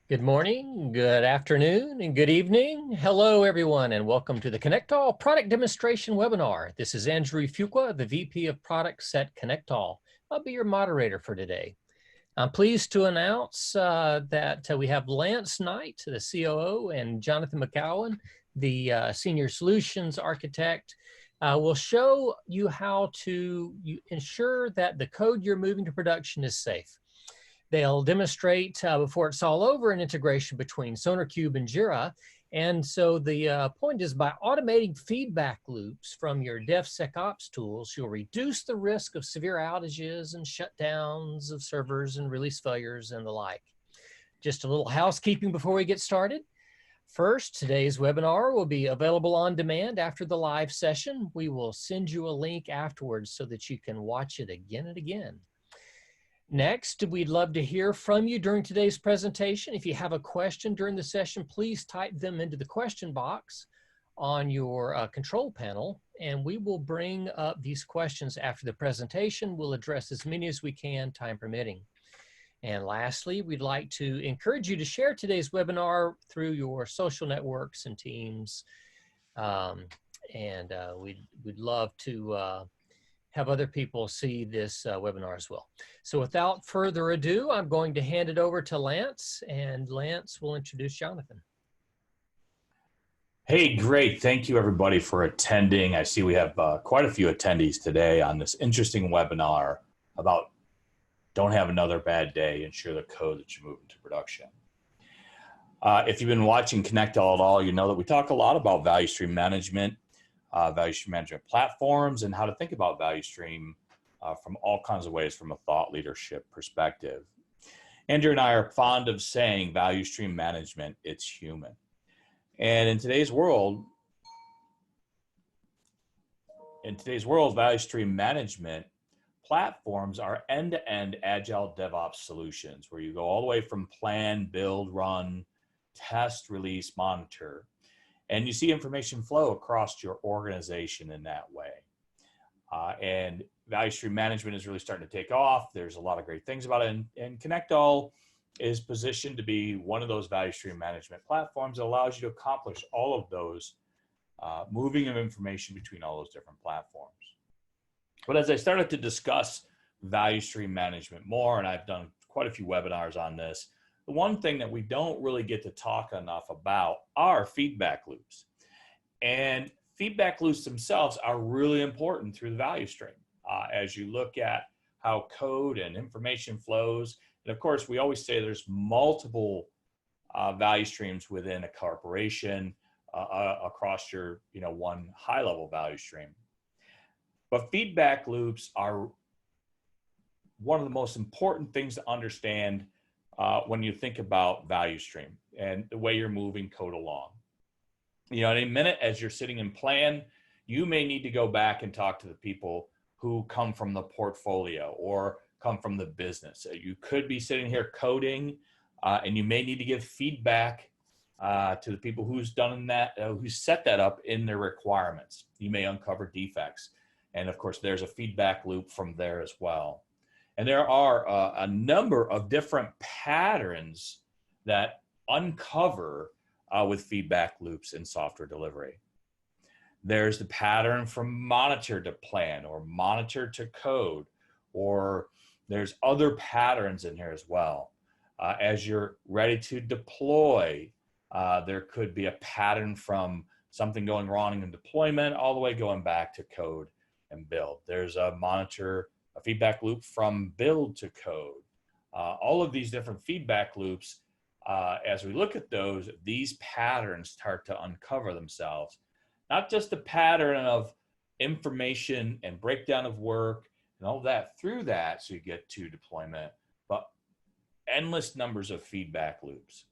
Good morning, good afternoon, and good evening. Hello, everyone, and welcome to the ConnectALL product demonstration webinar. This is Andrew Fuqua, the VP of Products at ConnectALL. I'll be your moderator for today. I'm pleased to announce that we have Lance Knight, the COO, and Jonathan McCowan, the Senior Solutions Architect, will show you how to ensure that the code you're moving to production is safe. They'll demonstrate before it's all over an integration between SonarQube and Jira. And so the point is, by automating feedback loops from your DevSecOps tools, you'll reduce the risk of severe outages and shutdowns of servers and release failures and the like. Just a little housekeeping before we get started. First, today's webinar will be available on demand after the live session. We will send you a link afterwards so that you can watch it again and again. Next, we'd love to hear from you during today's presentation. If you have a question during the session, please type them into the question box on your control panel, and we will bring up these questions after the presentation. We'll address as many as we can, time permitting. And lastly, we'd like to encourage you to share today's webinar through your social networks and teams. We'd love to have other people see this webinar as well. So without further ado, I'm going to hand it over to Lance, and Lance will introduce Jonathan. Hey, great. Thank you everybody for attending. I see we have quite a few attendees today on this interesting webinar about don't have another bad day, ensure the code that you move into production. If you've been watching ConnectALL at all, you know that we talk a lot about value stream management platforms, and how to think about value stream from all kinds of ways from a thought leadership perspective. Andrew and I are fond of saying value stream management, it's human. And in today's world, value stream management platforms are end-to-end agile DevOps solutions where you go all the way from plan, build, run, test, release, monitor. And you see information flow across your organization in that way. And value stream management is really starting to take off. There's a lot of great things about it. And ConnectALL is positioned to be one of those value stream management platforms that allows you to accomplish all of those moving of information between all those different platforms. But as I started to discuss value stream management more, and I've done quite a few webinars on this, the one thing that we don't really get to talk enough about are feedback loops. And feedback loops themselves are really important through the value stream. As you look at how code and information flows, and of course, we always say there's multiple value streams within a corporation across your one high-level value stream. But feedback loops are one of the most important things to understand when you think about value stream and the way you're moving code along. In a minute, as you're sitting in plan, you may need to go back and talk to the people who come from the portfolio or come from the business. You could be sitting here coding, and you may need to give feedback to the people who's done that, who set that up in their requirements. You may uncover defects. And of course, there's a feedback loop from there as well. And there are a number of different patterns that uncover with feedback loops in software delivery. There's the pattern from monitor to plan or monitor to code, or there's other patterns in here as well. As you're ready to deploy, there could be a pattern from something going wrong in deployment all the way going back to code and build. There's a feedback loop from build to code. All of these different feedback loops, as we look at those, these patterns start to uncover themselves. Not just the pattern of information and breakdown of work and all that through that, so you get to deployment, but endless numbers of feedback loops.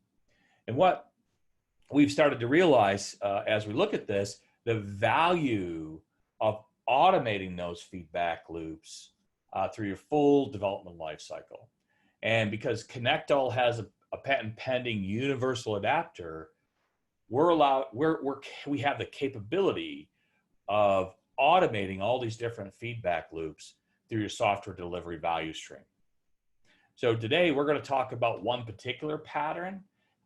And what we've started to realize as we look at this, the value of automating those feedback loops through your full development lifecycle. And because ConnectALL has a patent pending universal adapter, we have the capability of automating all these different feedback loops through your software delivery value stream. So today we're going to talk about one particular pattern,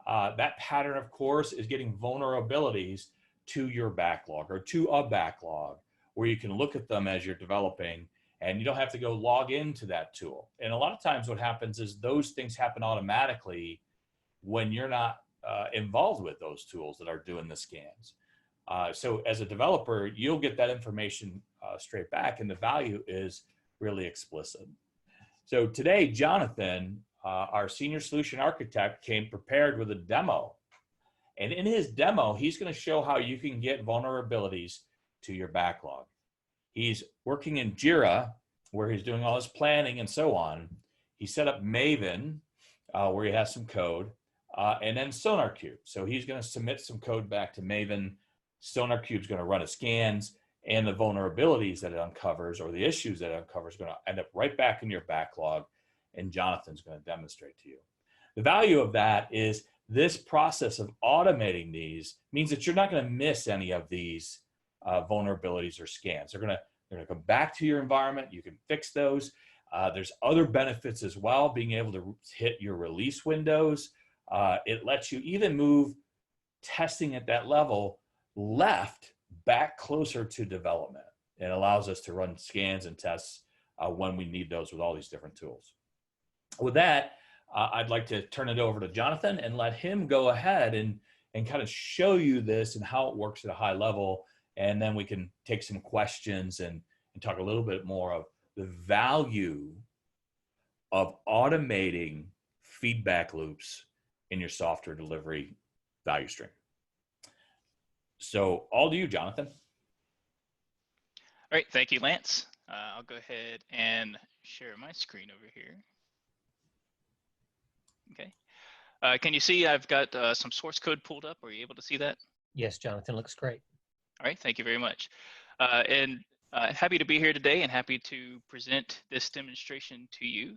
That pattern, of course, is getting vulnerabilities to your backlog or to a backlog where you can look at them as you're developing, and you don't have to go log into that tool. And a lot of times what happens is those things happen automatically when you're not involved with those tools that are doing the scans. So as a developer, you'll get that information straight back, and the value is really explicit. So today, Jonathan, our senior solution architect, came prepared with a demo. And in his demo, he's going to show how you can get vulnerabilities to your backlog. He's working in Jira, where he's doing all his planning and so on. He set up Maven, where he has some code, and then SonarQube. So he's going to submit some code back to Maven. SonarQube's going to run his scans, and the vulnerabilities that it uncovers or the issues that it uncovers are going to end up right back in your backlog, and Jonathan's going to demonstrate to you. The value of that is this process of automating these means that you're not going to miss any of these vulnerabilities or scans. They're going to come back to your environment. You can fix those. There's other benefits as well, being able to hit your release windows. It lets you even move testing at that level left back closer to development. It allows us to run scans and tests when we need those with all these different tools. With that, I'd like to turn it over to Jonathan and let him go ahead and kind of show you this and how it works at a high level. And then we can take some questions and talk a little bit more of the value of automating feedback loops in your software delivery value stream. So all to you, Jonathan. All right, thank you, Lance. I'll go ahead and share my screen over here. Okay. Can you see I've got some source code pulled up? Are you able to see that? Yes, Jonathan, looks great. All right, thank you very much. Happy to be here today and happy to present this demonstration to you.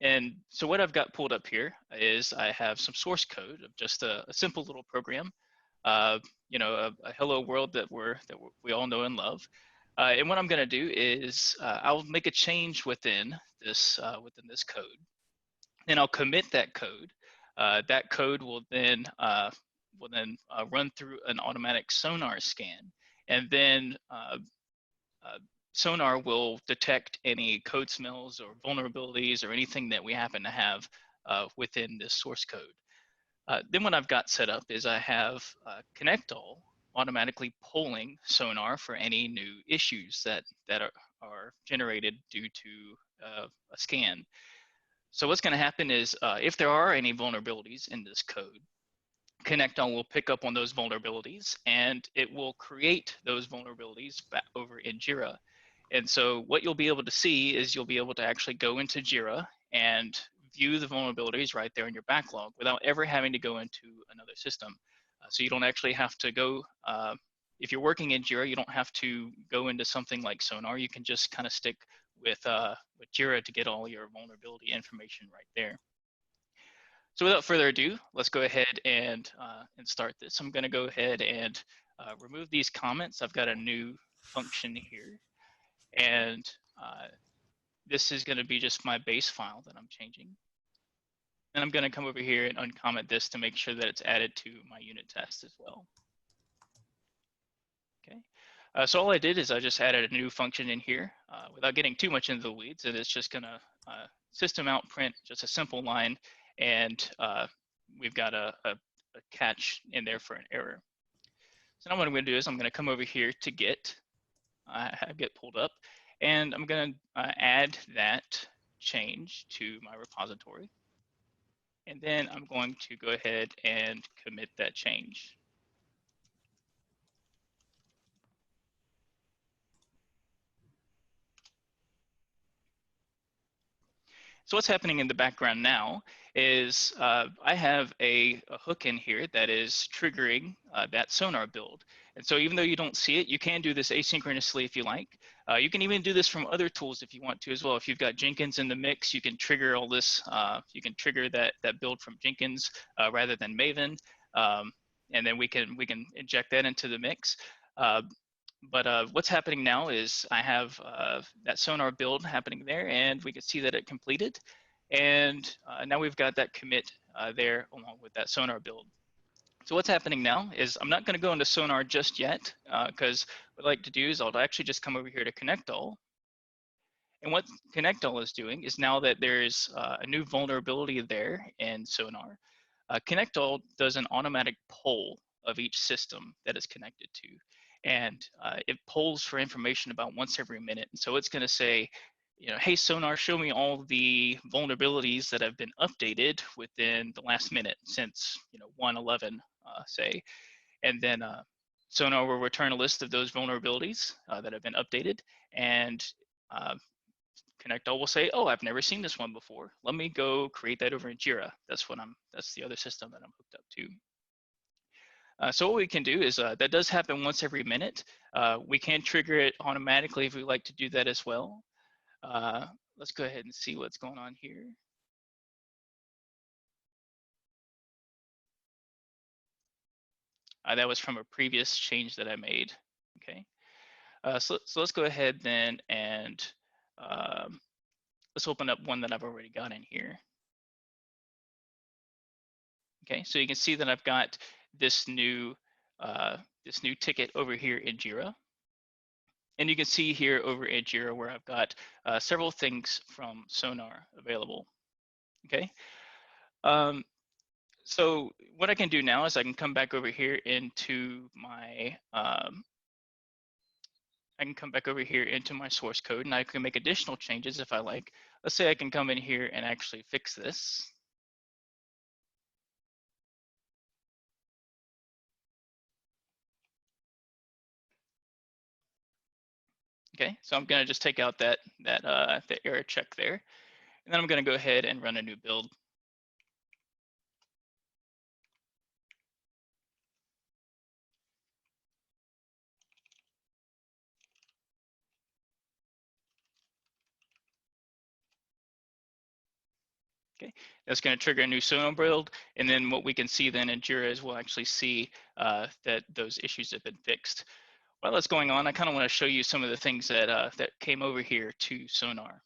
And so what I've got pulled up here is I have some source code of just a simple little program, you know, a hello world that we all know and love. And what I'm going to do is I'll make a change within this code. Then I'll commit that code. That code will then run through an automatic sonar scan, and then sonar will detect any code smells or vulnerabilities or anything that we happen to have within this source code. Then what I've got set up is I have ConnectALL automatically polling sonar for any new issues that are generated due to a scan. So what's going to happen is if there are any vulnerabilities in this code, ConnectALL will pick up on those vulnerabilities and it will create those vulnerabilities back over in Jira. And so what you'll be able to see is you'll be able to actually go into Jira and view the vulnerabilities right there in your backlog without ever having to go into another system. So you don't actually have to go, if you're working in Jira, you don't have to go into something like Sonar. You can just kind of stick with Jira to get all your vulnerability information right there. So without further ado, let's go ahead and start this. I'm going to go ahead and remove these comments. I've got a new function here, and this is going to be just my base file that I'm changing. And I'm going to come over here and uncomment this to make sure that it's added to my unit test as well. Okay. So all I did is I just added a new function in here without getting too much into the weeds, and it's just going to system out print just a simple line, and we've got a catch in there for an error. So now what I'm going to do is I'm going to come over here to Git. I have Git pulled up, and I'm going to add that change to my repository. And then I'm going to go ahead and commit that change. So what's happening in the background now is I have a hook in here that is triggering that sonar build. And so even though you don't see it, you can do this asynchronously if you like. You can even do this from other tools if you want to as well. If you've got Jenkins in the mix, you can trigger all this. You can trigger that build from Jenkins rather than Maven. And then we can inject that into the mix. But what's happening now is I have that sonar build happening there, and we can see that it completed. And now we've got that commit there along with that Sonar build. So what's happening now is I'm not going to go into Sonar just yet, because what I'd like to do is I'll actually just come over here to ConnectALL. And what ConnectALL is doing is, now that there's a new vulnerability there in Sonar, ConnectALL does an automatic poll of each system that it's connected to. And it polls for information about once every minute. And so it's going to say, hey, Sonar, show me all the vulnerabilities that have been updated within the last minute since, 1:11, say. And then Sonar will return a list of those vulnerabilities that have been updated. And ConnectALL will say, oh, I've never seen this one before. Let me go create that over in Jira. That's the other system that I'm hooked up to. So what we can do is, that does happen once every minute. We can trigger it automatically if we like to do that as well. Let's go ahead and see what's going on here. That was from a previous change that I made. Okay. So let's go ahead then and let's open up one that I've already got in here. Okay, so you can see that I've got this new ticket over here in Jira. And you can see here over in Jira where I've got several things from Sonar available. Okay. So what I can do now is I can come back over here into my source code, and I can make additional changes if I like. Let's say I can come in here and actually fix this. Okay, so I'm going to just take out the error check there, and then I'm going to go ahead and run a new build. Okay, that's going to trigger a new Sonar build, and then what we can see then in Jira is we'll actually see that those issues have been fixed. While that's going on, I kind of want to show you some of the things that came over here to Sonar.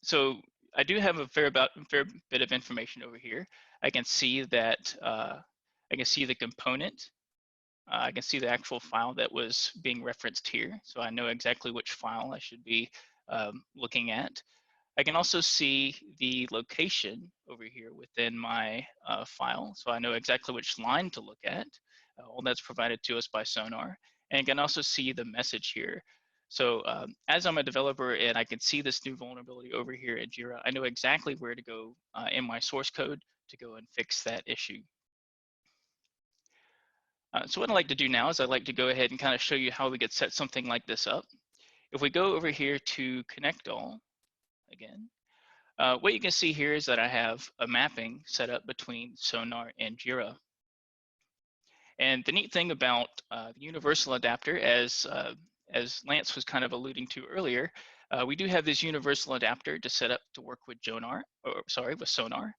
So I do have a fair bit of information over here. I can see that I can see the component. I can see the actual file that was being referenced here, so I know exactly which file I should be looking at. I can also see the location over here within my file, so I know exactly which line to look at. All that's provided to us by Sonar. And I can also see the message here. So as I'm a developer and I can see this new vulnerability over here in Jira, I know exactly where to go in my source code to go and fix that issue. So what I'd like to do now is I'd like to go ahead and kind of show you how we could set something like this up. If we go over here to ConnectALL again, what you can see here is that I have a mapping set up between Sonar and Jira. And the neat thing about the universal adapter, as Lance was kind of alluding to earlier, we do have this universal adapter to set up to work with with Sonar.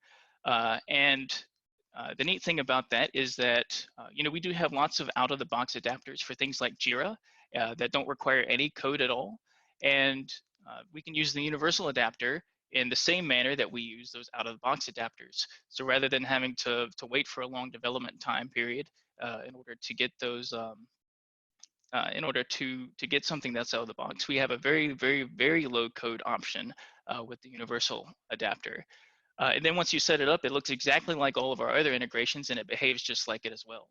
The neat thing about that is that we do have lots of out-of-the-box adapters for things like Jira that don't require any code at all, and we can use the universal adapter in the same manner that we use those out-of-the-box adapters. So rather than having to wait for a long development time period in order to get those, in order to get something that's out of the box, we have a very, very, very low code option with the universal adapter. And then once you set it up, it looks exactly like all of our other integrations, and it behaves just like it as well.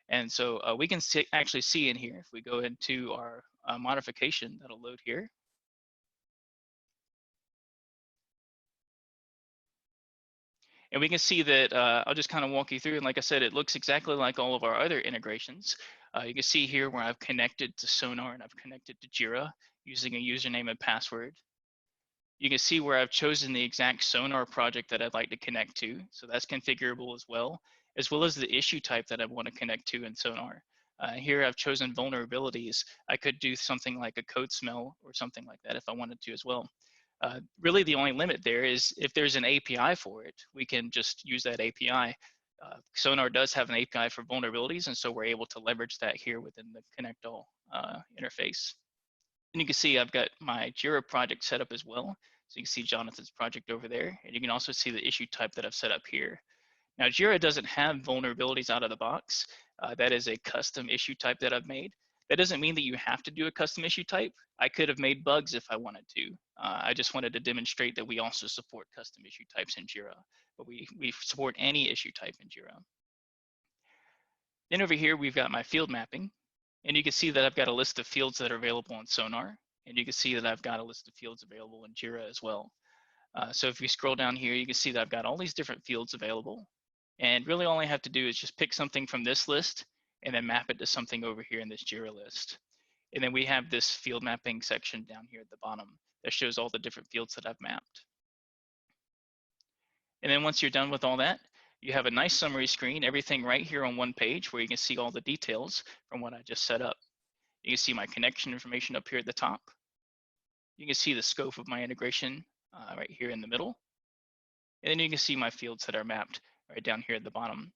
And so we can actually see in here, if we go into our modification, that'll load here. And we can see that, I'll just kind of walk you through, and like I said, it looks exactly like all of our other integrations. You can see here where I've connected to Sonar and I've connected to Jira using a username and password. You can see where I've chosen the exact Sonar project that I'd like to connect to, so that's configurable as well as the issue type that I want to connect to in Sonar. Here I've chosen vulnerabilities. I could do something like a code smell or something like that if I wanted to as well. Really the only limit there is if there's an API for it, we can just use that API. Sonar does have an API for vulnerabilities, and so we're able to leverage that here within the ConnectALL interface. And you can see I've got my Jira project set up as well. So you can see Jonathan's project over there. And you can also see the issue type that I've set up here. Now, Jira doesn't have vulnerabilities out of the box. That is a custom issue type that I've made. That doesn't mean that you have to do a custom issue type. I could have made bugs if I wanted to. I just wanted to demonstrate that we also support custom issue types in Jira, but we support any issue type in Jira. Then over here, we've got my field mapping, and you can see that I've got a list of fields that are available on Sonar, and you can see that I've got a list of fields available in Jira as well. So if you scroll down here, you can see that I've got all these different fields available. And really all I have to do is just pick something from this list and then map it to something over here in this Jira list. And then we have this field mapping section down here at the bottom that shows all the different fields that I've mapped. And then once you're done with all that, you have a nice summary screen, everything right here on one page where you can see all the details from what I just set up. You can see my connection information up here at the top. You can see the scope of my integration right here in the middle. And then you can see my fields that are mapped right down here at the bottom.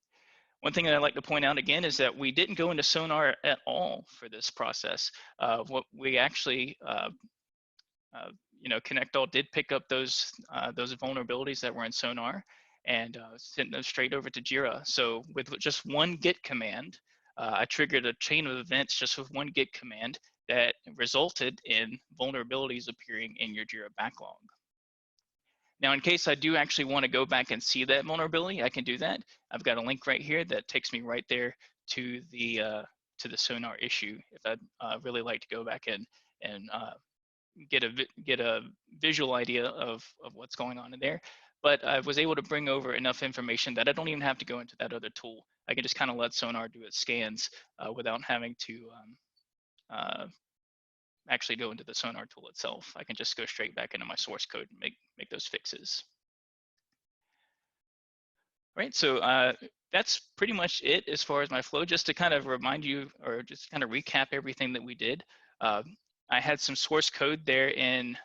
One thing that I'd like to point out again is that we didn't go into Sonar at all for this process. What we actually, ConnectALL did pick up those vulnerabilities that were in Sonar and sent them straight over to Jira. So with just one git command, I triggered a chain of events just with one git command that resulted in vulnerabilities appearing in your Jira backlog. Now, in case I do actually want to go back and see that vulnerability, I can do that. I've got a link right here that takes me right there to the Sonar issue. If I'd really like to go back and get a visual idea of what's going on in there. But I was able to bring over enough information that I don't even have to go into that other tool. I can just kind of let Sonar do its scans without having to actually go into the Sonar tool itself. I can just go straight back into my source code and make those fixes. All right, so that's pretty much it as far as my flow. Just to kind of remind you, or just kind of recap everything that we did. I had some source code there in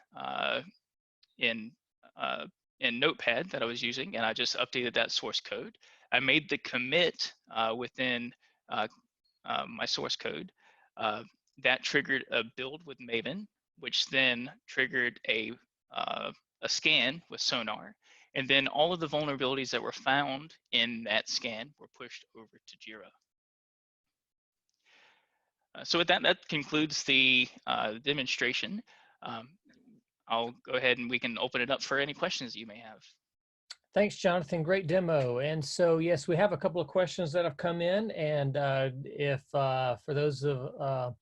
Notepad that I was using, and I just updated that source code. I made the commit within my source code. That triggered a build with Maven, which then triggered a scan with Sonar. And then all of the vulnerabilities that were found in that scan were pushed over to Jira. So with that concludes the demonstration. I'll go ahead and we can open it up for any questions you may have. Thanks, Jonathan. Great demo. And so, yes, we have a couple of questions that have come in. And if for those of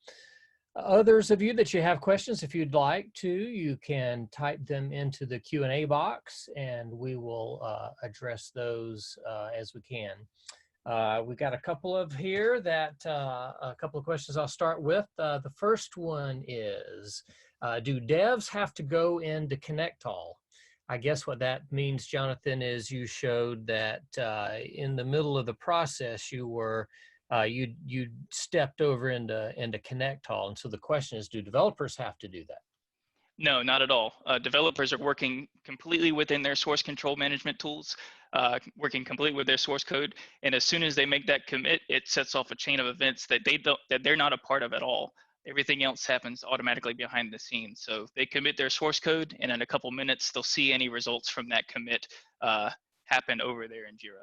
others of you that you have questions, if you'd like to, you can type them into the Q&A box and we will address those as we can. We've got a couple of here that, a couple of questions I'll start with. The first one is, do devs have to go into ConnectALL? I guess what that means, Jonathan, is you showed that in the middle of the process, you were you stepped over into ConnectALL, and so the question is, do developers have to do that? No, not at all. Developers are working completely within their source control management tools, working completely with their source code, and as soon as they make that commit, it sets off a chain of events that they're not a part of at all. Everything else happens automatically behind the scenes. So they commit their source code, and in a couple minutes, they'll see any results from that commit happen over there in Jira.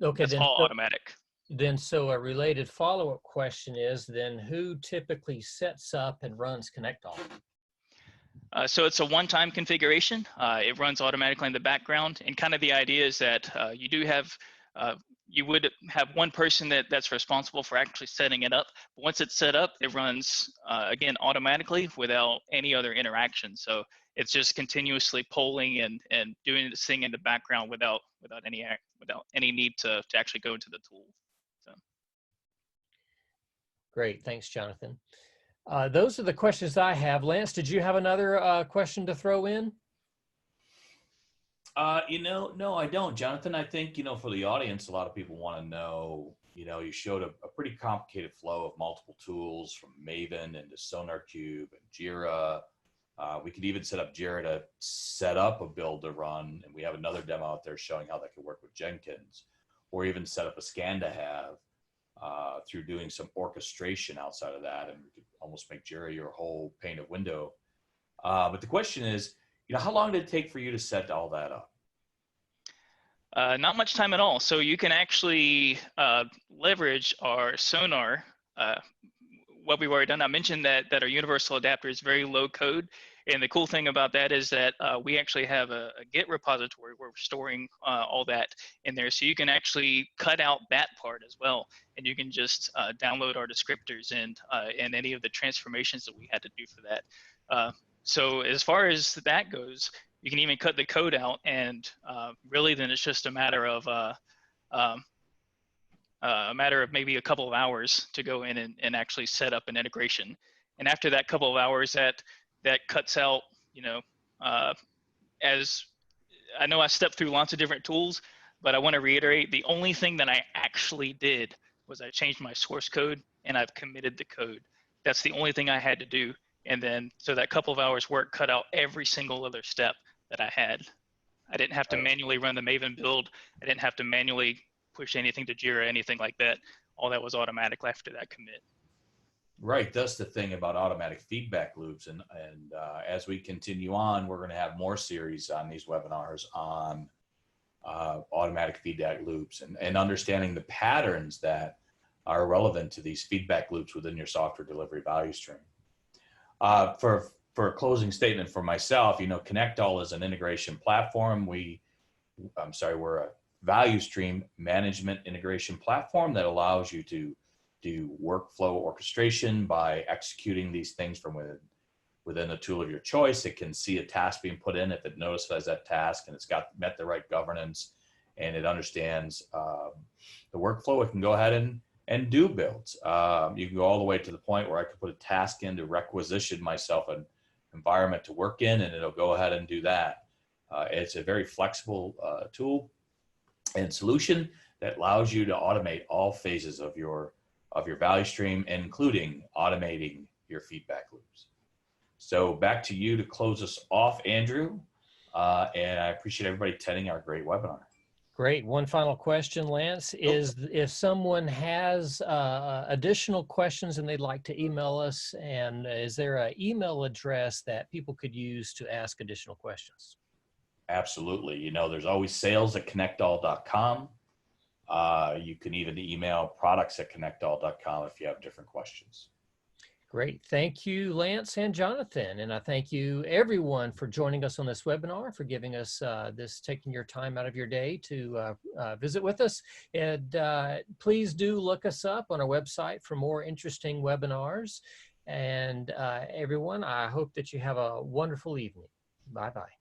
Okay, that's all automatic. Then, so a related follow-up question is, then who typically sets up and runs ConnectALL? So it's a one-time configuration. It runs automatically in the background, and kind of the idea is that you would have one person that's responsible for actually setting it up. But once it's set up, it runs again automatically without any other interaction. So it's just continuously polling and doing this thing in the background without any need to actually go into the tool. So. Great, thanks, Jonathan. Those are the questions I have. Lance, did you have another question to throw in? No, I don't, Jonathan. I think, for the audience, a lot of people want to know, you showed a pretty complicated flow of multiple tools from Maven into SonarQube and Jira. We could even set up Jira to set up a build to run. And we have another demo out there showing how that could work with Jenkins, or even set up a scan to have. through doing some orchestration outside of that, and we could almost make Jira your whole pane of window. But the question is, how long did it take for you to set all that up? Not much time at all. So you can actually leverage our Sonar, what we've already done. I mentioned that our universal adapter is very low code. And the cool thing about that is that we actually have a Git repository where we're storing all that in there. So you can actually cut out that part as well. And you can just download our descriptors and any of the transformations that we had to do for that. So as far as that goes, you can even cut the code out, and really then it's just a matter of maybe a couple of hours to go in and actually set up an integration. And after that couple of hours, that cuts out, as I know I stepped through lots of different tools, but I want to reiterate, the only thing that I actually did was I changed my source code and I've committed the code. That's the only thing I had to do. And then, so that couple of hours work cut out every single other step that I had. I didn't have to manually run the Maven build. I didn't have to manually push anything to Jira, anything like that. All that was automatic after that commit. Right, that's the thing about automatic feedback loops. And as we continue on, we're going to have more series on these webinars on automatic feedback loops and understanding the patterns that are relevant to these feedback loops within your software delivery value stream. For a closing statement for myself, ConnectALL is an integration platform. We're a value stream management integration platform that allows you to do workflow orchestration by executing these things from within a tool of your choice. It can see a task being put in if it notifies that task and it's met the right governance and it understands the workflow. It can go ahead and do builds. You can go all the way to the point where I could put a task in to requisition myself an environment to work in, and it'll go ahead and do that. It's a very flexible tool and solution that allows you to automate all phases of your value stream, including automating your feedback loops. So back to you to close us off, Andrew. And I appreciate everybody attending our great webinar. Great. One final question, Lance, is if someone has additional questions and they'd like to email us, and is there an email address that people could use to ask additional questions? Absolutely. There's always sales@connectall.com. You can even email products@connectall.com if you have different questions. Great. Thank you, Lance and Jonathan. And I thank you, everyone, for joining us on this webinar, for giving us taking your time out of your day to visit with us. And please do look us up on our website for more interesting webinars. And everyone, I hope that you have a wonderful evening. Bye-bye.